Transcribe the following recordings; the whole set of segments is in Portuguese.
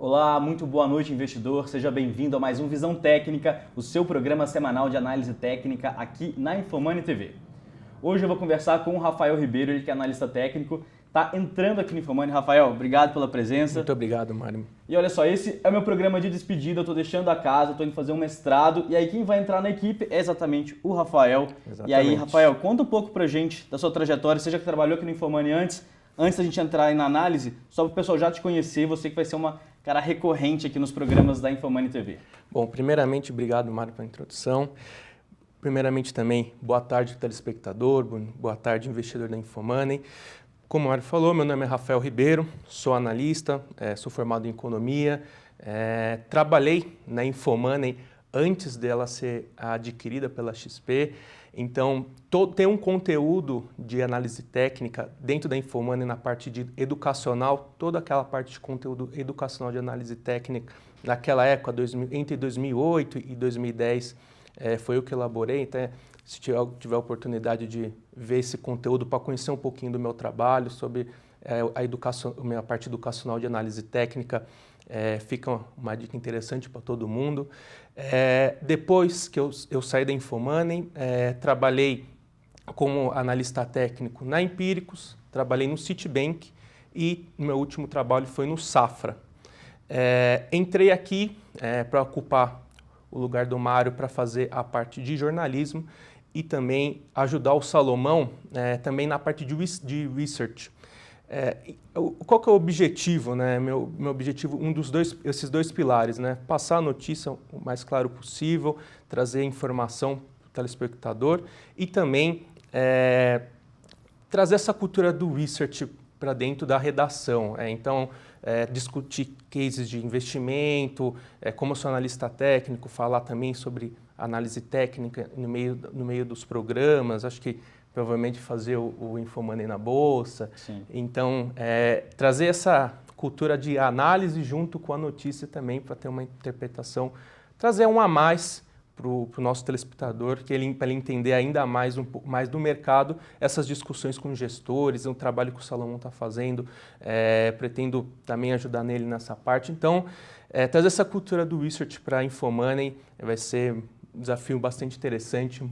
Olá, muito boa noite, investidor. Seja bem-vindo a mais um Visão Técnica, o seu programa semanal de análise técnica aqui na Infomoney TV. Hoje eu vou conversar com o Rafael Ribeiro, ele que é analista técnico, está entrando aqui no Infomoney. Rafael, obrigado pela presença. Muito obrigado, Mário. E olha só, esse é o meu programa de despedida, eu estou deixando a casa, estou indo fazer um mestrado, e aí quem vai entrar na equipe é exatamente o Rafael. Exatamente. E aí, Rafael, conta um pouco pra gente da sua trajetória, você já que trabalhou aqui no Infomoney antes da gente entrar aí na análise, só para o pessoal já te conhecer, você que vai ser uma cara recorrente aqui nos programas da Infomoney TV. Bom, primeiramente, obrigado, Mário, pela introdução. Primeiramente também, boa tarde, telespectador, boa tarde, investidor da Infomoney. Como o Mário falou, meu nome é Rafael Ribeiro, sou analista, sou formado em economia, trabalhei na Infomoney antes dela ser adquirida pela XP, então tem um conteúdo de análise técnica dentro da Infomoney na parte de educacional, toda aquela parte de conteúdo educacional de análise técnica, naquela época, entre 2008 e 2010, foi eu que elaborei, então se tiver a oportunidade de ver esse conteúdo para conhecer um pouquinho do meu trabalho sobre a minha parte educacional de análise técnica, fica uma dica interessante para todo mundo. Depois que eu saí da Infomoney, trabalhei como analista técnico na Empíricos, trabalhei no Citibank e meu último trabalho foi no Safra. Entrei aqui para ocupar o lugar do Mário para fazer a parte de jornalismo e também ajudar o Salomão também na parte de research. Qual que é o objetivo, né? Meu objetivo, esses dois pilares, né? Passar a notícia o mais claro possível, trazer informação para o telespectador e também trazer essa cultura do research para dentro da redação. Então, discutir cases de investimento, como sou analista técnico, falar também sobre análise técnica no meio dos programas, acho que provavelmente fazer o Infomoney na Bolsa. Sim. Então, trazer essa cultura de análise junto com a notícia também para ter uma interpretação, trazer um a mais para o nosso telespectador, para ele entender ainda mais um pouco mais do mercado, essas discussões com gestores, o trabalho que o Salomão está fazendo, pretendo também ajudar nele nessa parte. Então, trazer essa cultura do research para a Infomoney vai ser um desafio bastante interessante,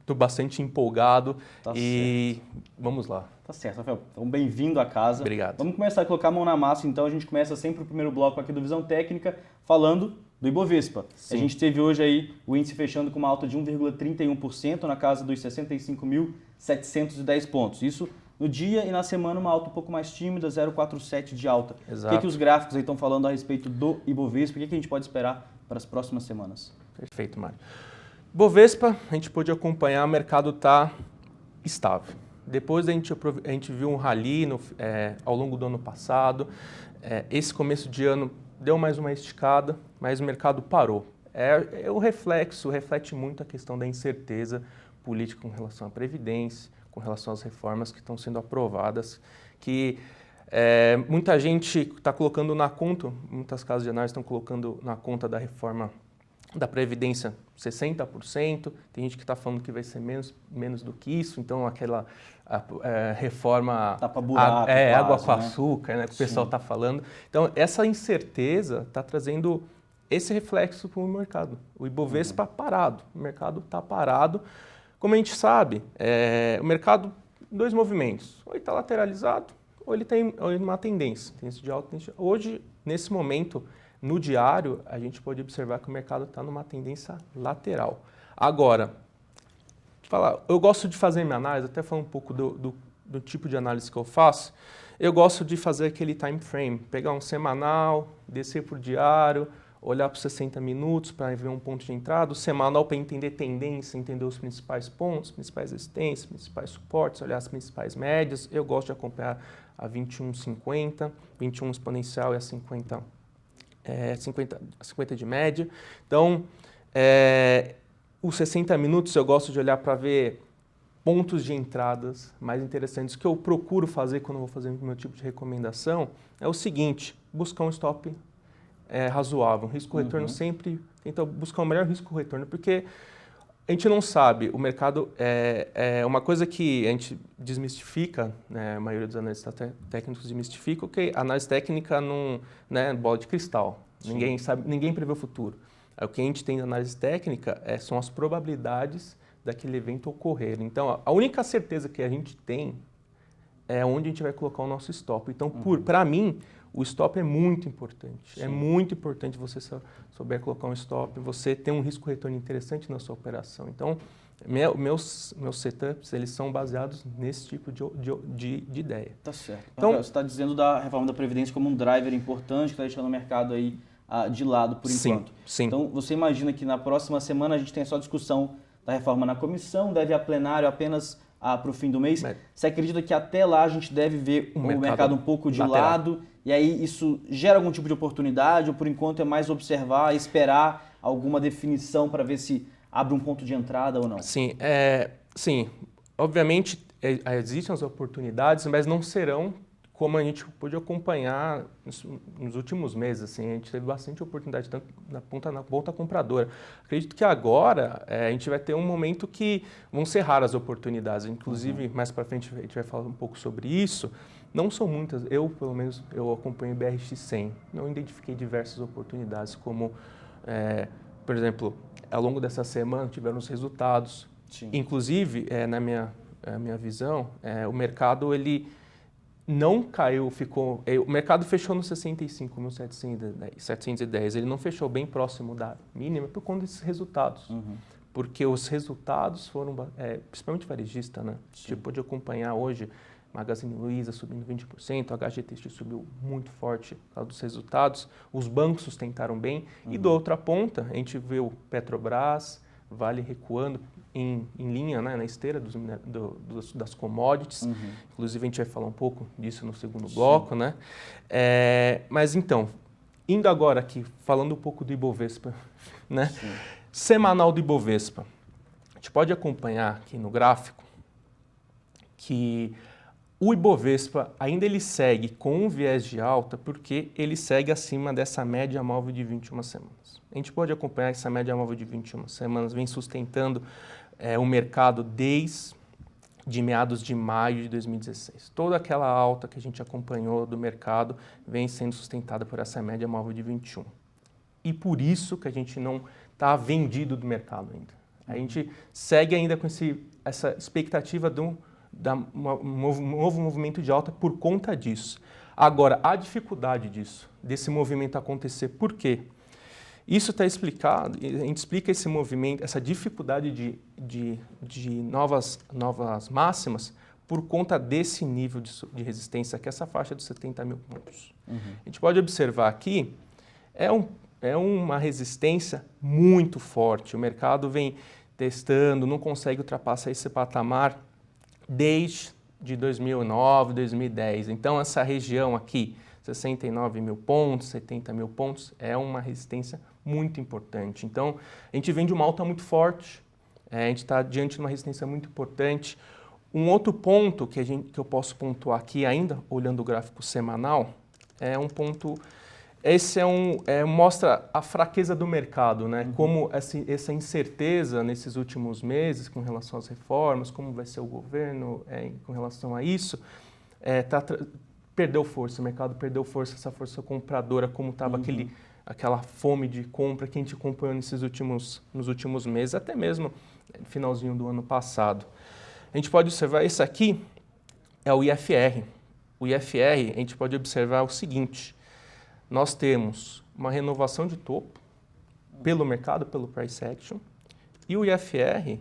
estou bastante empolgado e vamos lá. Tá certo, Rafael. Então, bem-vindo à casa. Obrigado. Vamos começar a colocar a mão na massa, então a gente começa sempre o primeiro bloco aqui do Visão Técnica, falando do Ibovespa. Sim. A gente teve hoje aí o índice fechando com uma alta de 1,31% na casa dos 65.710 pontos. Isso no dia e na semana uma alta um pouco mais tímida, 0,47 de alta. Exato. O que os gráficos aí estão falando a respeito do Ibovespa? O que a gente pode esperar para as próximas semanas? Perfeito, Mário. Bovespa, a gente pôde acompanhar, o mercado está estável. Depois a gente viu um rally ao longo do ano passado. Esse começo de ano deu mais uma esticada, mas o mercado parou. O reflexo reflete muito a questão da incerteza política com relação à Previdência, com relação às reformas que estão sendo aprovadas, que muita gente está colocando na conta, muitas casas de análise estão colocando na conta da reforma da Previdência 60%, tem gente que está falando que vai ser menos do que isso, então aquela reforma tapa-buraco, água quase, com né? açúcar, né, que o pessoal está falando. Então, essa incerteza está trazendo esse reflexo para o mercado. O Ibovespa parado, o mercado está parado. Como a gente sabe, o mercado, dois movimentos, ou ele está lateralizado, ou ele tem uma tendência de alta. Hoje, nesse momento, no diário, a gente pode observar que o mercado está numa tendência lateral. Agora, eu gosto de fazer minha análise, até falar um pouco do tipo de análise que eu faço. Eu gosto de fazer aquele time frame, pegar um semanal, descer para o diário, olhar para 60 minutos para ver um ponto de entrada, o semanal para entender tendência, entender os principais pontos, principais resistências, principais suportes, olhar as principais médias. Eu gosto de acompanhar a 21,50, 21 exponencial e a 50 de média. Então, os 60 minutos eu gosto de olhar para ver pontos de entradas mais interessantes. O que eu procuro fazer quando eu vou fazer o meu tipo de recomendação é o seguinte: buscar um stop razoável, um risco-retorno sempre, tenta buscar o melhor risco-retorno, porque A gente não sabe, o mercado é uma coisa que a gente desmistifica, né, a maioria dos analistas técnicos desmistificam, que a análise técnica não é bola de cristal, ninguém sabe, ninguém prevê o futuro. O que a gente tem na análise técnica são as probabilidades daquele evento ocorrer. Então, a única certeza que a gente tem é onde a gente vai colocar o nosso stop. Então, para mim, o stop é muito importante. Sim. É muito importante você souber colocar um stop, você ter um risco-retorno interessante na sua operação. Então, meus setups, eles são baseados nesse tipo de ideia. Tá certo. Então, você está dizendo da reforma da Previdência como um driver importante que está deixando o mercado aí de lado por enquanto. Sim. Então, você imagina que na próxima semana a gente tem só discussão da reforma na comissão, deve ir a plenário apenas para o fim do mês. Você acredita que até lá a gente deve ver o mercado um pouco de lado e aí isso gera algum tipo de oportunidade ou por enquanto é mais observar, esperar alguma definição para ver se abre um ponto de entrada ou não? Sim, obviamente existem as oportunidades, mas não serão como a gente pôde acompanhar nos últimos meses. Assim, a gente teve bastante oportunidade tanto na ponta compradora. Acredito que agora a gente vai ter um momento que vão ser raras as oportunidades. Inclusive, mais para frente a gente vai falar um pouco sobre isso. Não são muitas, pelo menos eu acompanho o BRX100. Não identifiquei diversas oportunidades, como, por exemplo, ao longo dessa semana tiveram os resultados. Sim. Inclusive, na minha visão, o mercado ele não caiu, o mercado fechou no 65.710, ele não fechou bem próximo da mínima por conta desses resultados. Porque os resultados foram, principalmente varejista, né? Você pôde acompanhar hoje Magazine Luiza subindo 20%, a HGTX subiu muito forte por causa dos resultados, os bancos sustentaram bem, e da outra ponta a gente viu Petrobras, Vale recuando em linha, né, na esteira das commodities. Inclusive, a gente vai falar um pouco disso no segundo bloco. Né? Mas, então, indo agora aqui, falando um pouco do Ibovespa, né? Semanal do Ibovespa. A gente pode acompanhar aqui no gráfico que o Ibovespa ainda ele segue com um viés de alta porque ele segue acima dessa média móvel de 21 semanas. A gente pode acompanhar essa média móvel de 21 semanas, vem sustentando o mercado desde meados de maio de 2016. Toda aquela alta que a gente acompanhou do mercado vem sendo sustentada por essa média móvel de 21. E por isso que a gente não está vendido do mercado ainda. A gente segue ainda com essa expectativa de um novo movimento de alta por conta disso. Agora, a dificuldade desse movimento acontecer, por quê? Isso está explicado, a gente explica esse movimento, essa dificuldade de novas máximas por conta desse nível de resistência, que é essa faixa dos 70 mil pontos. A gente pode observar aqui, é uma resistência muito forte, o mercado vem testando, não consegue ultrapassar esse patamar desde 2009, 2010. Então, essa região aqui, 69 mil pontos, 70 mil pontos, é uma resistência muito importante. Então, a gente vem de uma alta muito forte, a gente está diante de uma resistência muito importante. Um outro ponto que eu posso pontuar aqui ainda, olhando o gráfico semanal, é um ponto... Esse mostra a fraqueza do mercado, né? Como essa incerteza nesses últimos meses com relação às reformas, como vai ser o governo com relação a isso, perdeu força, o mercado perdeu força, essa força compradora, como estava aquela fome de compra que a gente acompanhou nos últimos meses, até mesmo no finalzinho do ano passado. A gente pode observar, esse aqui é o IFR. O IFR, a gente pode observar o seguinte: nós temos uma renovação de topo pelo mercado, pelo price action, e o IFR,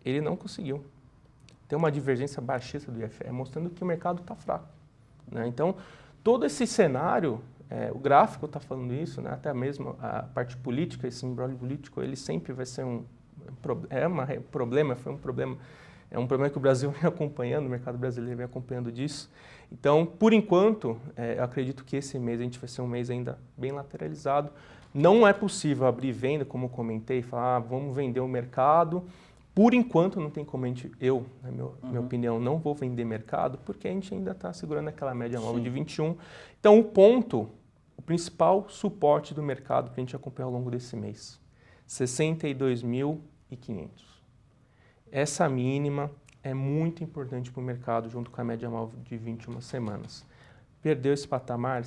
ele não conseguiu. Tem uma divergência baixista do IFR, mostrando que o mercado está fraco. Né? Então, todo esse cenário, o gráfico está falando isso, né? Até mesmo a parte política, esse imbróglio político, ele sempre vai ser um problema que o Brasil vem acompanhando, o mercado brasileiro vem acompanhando disso. Então, por enquanto, eu acredito que esse mês a gente vai ser um mês ainda bem lateralizado. Não é possível abrir venda, como eu comentei, falar, vamos vender o mercado. Por enquanto, não tem como na minha opinião, não vou vender mercado, porque a gente ainda está segurando aquela média móvel de 21. Então, o principal suporte do mercado que a gente acompanha ao longo desse mês, 62.000 13.500. Essa mínima é muito importante para o mercado, junto com a média móvel de 21 semanas. Perdeu esse patamar,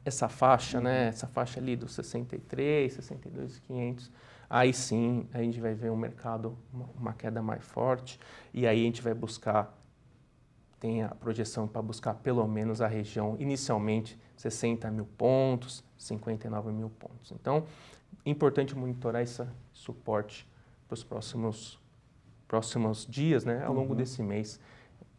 essa faixa, né? Essa faixa ali dos 63, 62.500, aí sim a gente vai ver um mercado, uma queda mais forte, e aí a gente vai buscar, tem a projeção para buscar pelo menos a região, inicialmente, 60 mil pontos, 59 mil pontos. Então, importante monitorar esse suporte para os próximos dias, né, ao longo desse mês.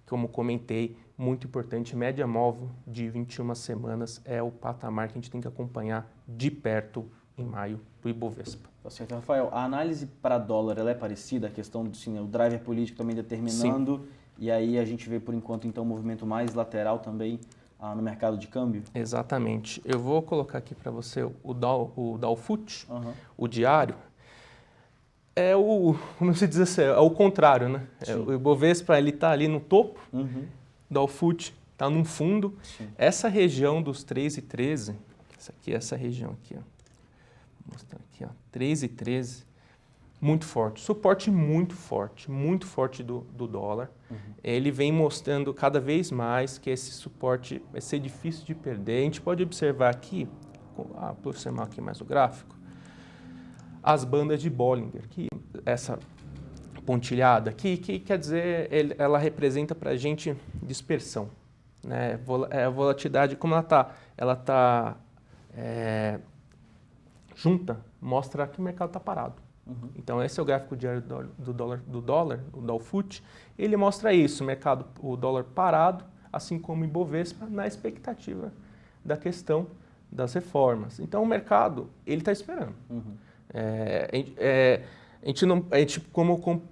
Como comentei, muito importante, média móvel de 21 semanas é o patamar que a gente tem que acompanhar de perto em maio do Ibovespa. Tá certo, Rafael. A análise para dólar ela é parecida, a questão do o driver político também determinando, sim, e aí a gente vê por enquanto então um movimento mais lateral também no mercado de câmbio? Exatamente. Eu vou colocar aqui para você o Dow Foot, o diário. É como se diz assim, é o contrário, né? O Ibovespa ele está ali no topo, o Dow Foot está no fundo. Sim. Essa região dos 3,13, essa região aqui, ó. Vou mostrar aqui, ó, 3,13, muito forte, suporte muito forte do dólar. Ele vem mostrando cada vez mais que esse suporte vai ser difícil de perder. A gente pode observar aqui, aproximar aqui mais o gráfico, as bandas de Bollinger, que essa pontilhada aqui, que quer dizer, ela representa para a gente dispersão, né? A volatilidade, como ela está junta, mostra que o mercado está parado. Então esse é o gráfico diário do dólar, o Dow Foot. Ele mostra isso, o dólar parado, assim como o Ibovespa, na expectativa da questão das reformas. Então o mercado ele está esperando.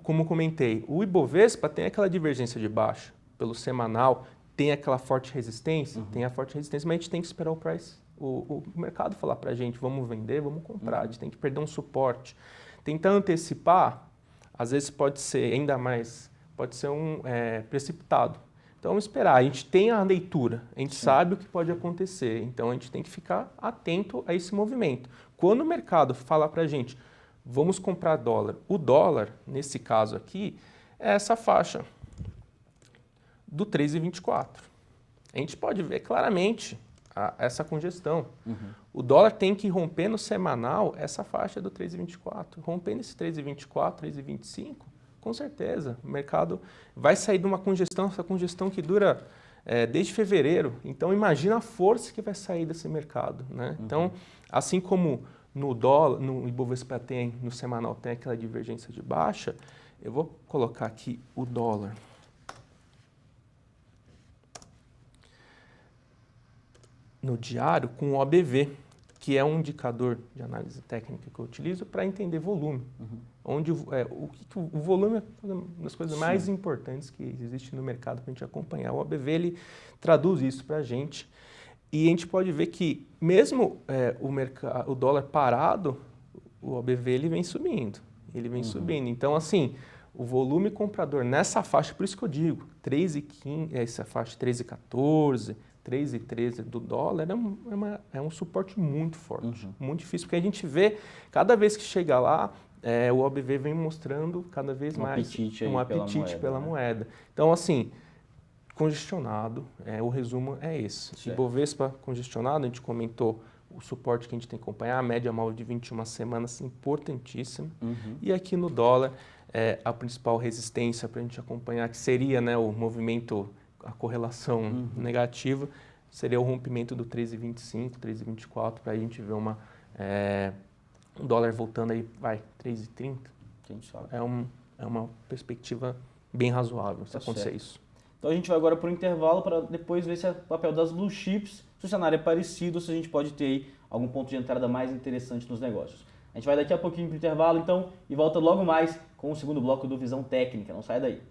Como comentei, o Ibovespa tem aquela divergência de baixa pelo semanal, tem aquela forte resistência, tem a forte resistência, mas a gente tem que esperar o mercado falar para a gente, vamos vender, vamos comprar, a gente tem que perder um suporte. Tentar antecipar, às vezes pode ser ainda mais, pode ser precipitado. Então vamos esperar, a gente tem a leitura, a gente sabe o que pode acontecer, então a gente tem que ficar atento a esse movimento. Quando o mercado falar para a gente, vamos comprar dólar, o dólar, nesse caso aqui, é essa faixa do 3,24. A gente pode ver claramente essa congestão. O dólar tem que romper no semanal essa faixa do 3,24. Rompendo esse 3,24, 3,25, com certeza, o mercado vai sair de uma congestão, essa congestão que dura desde fevereiro. Então, imagina a força que vai sair desse mercado, né? Então, assim como no dólar, no Ibovespa tem, no semanal tem aquela divergência de baixa, eu vou colocar aqui o dólar. No diário com o OBV, que é um indicador de análise técnica que eu utilizo para entender volume. Onde o volume é uma das coisas mais importantes que existe no mercado para a gente acompanhar. O OBV ele traduz isso para a gente e a gente pode ver que mesmo o dólar parado, o OBV ele vem subindo. Ele vem subindo. Então, assim, o volume comprador nessa faixa, por isso que eu digo, 3,15, essa faixa 3,14, 3,13 do dólar é um suporte muito forte, muito difícil, porque a gente vê, cada vez que chega lá, o OBV vem mostrando cada vez mais um apetite pela moeda. Então, assim, congestionado, o resumo é esse. Certo. Ibovespa congestionado, a gente comentou o suporte que a gente tem que acompanhar, a média móvel de 21 semanas, importantíssima. E aqui no dólar, a principal resistência para a gente acompanhar, que seria, né, o movimento, a correlação negativa, seria o rompimento do 13,25, 13,24, para a gente ver um dólar voltando aí, 3,30. É uma perspectiva bem razoável se acontecer isso. Então a gente vai agora para o intervalo para depois ver se é o papel das blue chips, se o cenário é parecido, ou se a gente pode ter aí algum ponto de entrada mais interessante nos negócios. A gente vai daqui a pouquinho para o intervalo, então, e volta logo mais com o segundo bloco do Visão Técnica. Não sai daí.